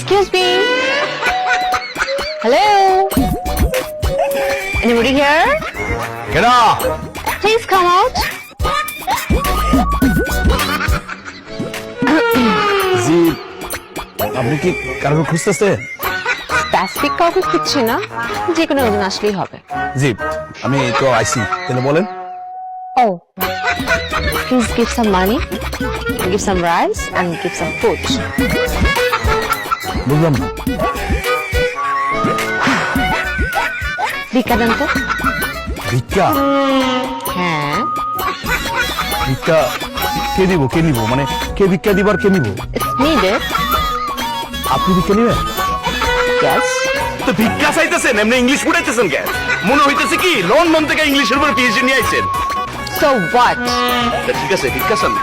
Excuse me. Hello. Anybody here? কেডা? Please come out. জি, আপনি কি কারো খুঁজতেছেন? স্পেসিফিক কাউকে খুঁজছি না, যে কোনো একজন আসলেই হবে। জি, আমি তো আইসি। তাহলে বলেন। Oh, please give some money, give some rice and give some food. বুঝলাম না। ভিক্ষা দেন তো। ভিক্ষা? হ্যাঁ, ভিক্ষা কে দিব? কে নিব? মানে কে ভিক্ষা দিবার কে নিব? it's needed. আপনি ভিক্ষা নিবেন? Yes. তো ভিক্ষা চাইতেছেন, এমনি ইংলিশ পড়াইতেছেন কেন? মনে হইতেছে কি লন্ডন থেকে ইংলিশের উপর পিএইচডি নিয়ে আইছেন? So what? ঠিক আছে, ভিক্ষা চান,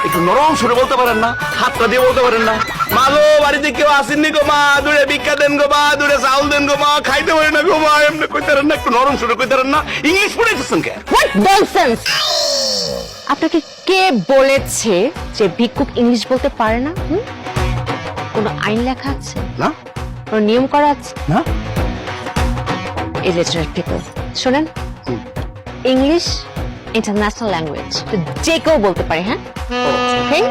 একটু নরম সুরে বলতে পারেন না? হাতটা দিয়ে বলতে পারেন না? মা গো, বাড়িতে কেউ আসেননি গো মা, দূরে ভিক্ষা দেন গো মা, দূরে চাউল দেন গো মা, খাইতে পারে না গো মা, এমনি কইতারেন না? একটু নরম সুরে কইতারেন না? ইংলিশ পড়াইতেছেন কেন? What nonsense! আপনাকে কে বলেছে যে ভিক্ষুক ইংলিশ বলতে পারে না? কোনো আইন লেখা আছে? না কোনো নিয়ম করা আছে? না। Illiterate people. শোনেন, ইংলিশ ইন্টারন্যাশনাল ল্যাঙ্গুয়েজ, যে কেউ বলতে পারে। হ্যাঁ, Okay?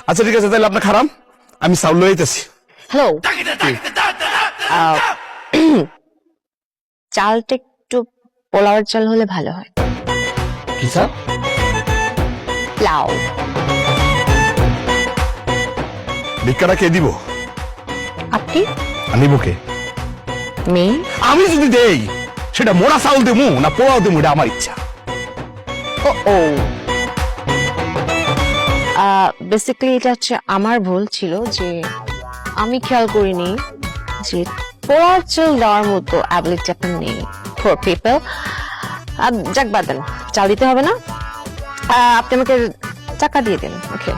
আচ্ছা ঠিক আছে, তাহলে আপনার খারাপ, আমি চাউল লয়ে আইতেছি। হ্যালো, চালটা একটু পোলাওয়ের চাল হলে ভালো হয়। কি স্যার? পোলাও। ভিক্ষাটা কে দিব? আপনি? নিব কে? মেয়ে? আমি যদি দেই সেটা মোড়া চাউল দেবো না পোলাও দেবো, এটা আমার ইচ্ছা। ও বেসিক্যালি এটা হচ্ছে আমার ভুল ছিল যে আমি খেয়াল করিনি যে পোলার চাল দেওয়ার মতো অ্যাবিলিটি আপনার নেই ফর পিপল। যাক বাদ দেন, চাল দিতে হবে না, আপনি আমাকে টাকা দিয়ে দেন। ওকে,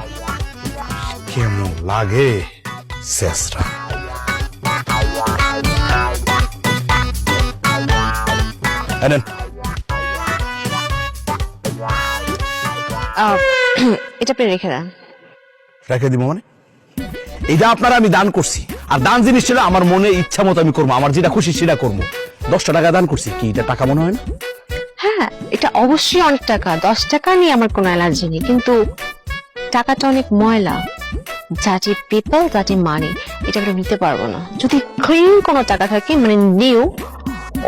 কেমন লাগে শেষরা? এনেন। এটা আপনি রেখে দেন। রেখে দিব মানে? এটা আপনারা আমি দান করছি, আর দান জিনিস ছিল আমার মনে ইচ্ছা মতো আমি করবো, আমার যেটা খুশি সেটা করবো। 10টা টাকা দান করছি, কি এটা টাকা মনে হয় না? হ্যাঁ, এটা অবশ্যই অনেক টাকা। 10 টাকা নিয়ে আমার কোনো অ্যালার্জি নেই, কিন্তু টাকাটা অনেক ময়লা। জাটি পিপল জাটি মানি, এটা আমরা নিতে পারবো না। যদি ক্লিন কোনো টাকা থাকে, মানে নিউ,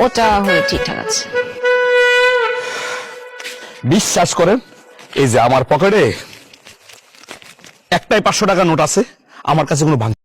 ওটা হলে ঠিকঠাক আছে। বিশ্বাস করেন, এই যে আমার পকেটে একটাই 500 টাকা নোট আছে, আমার কাছে কোনো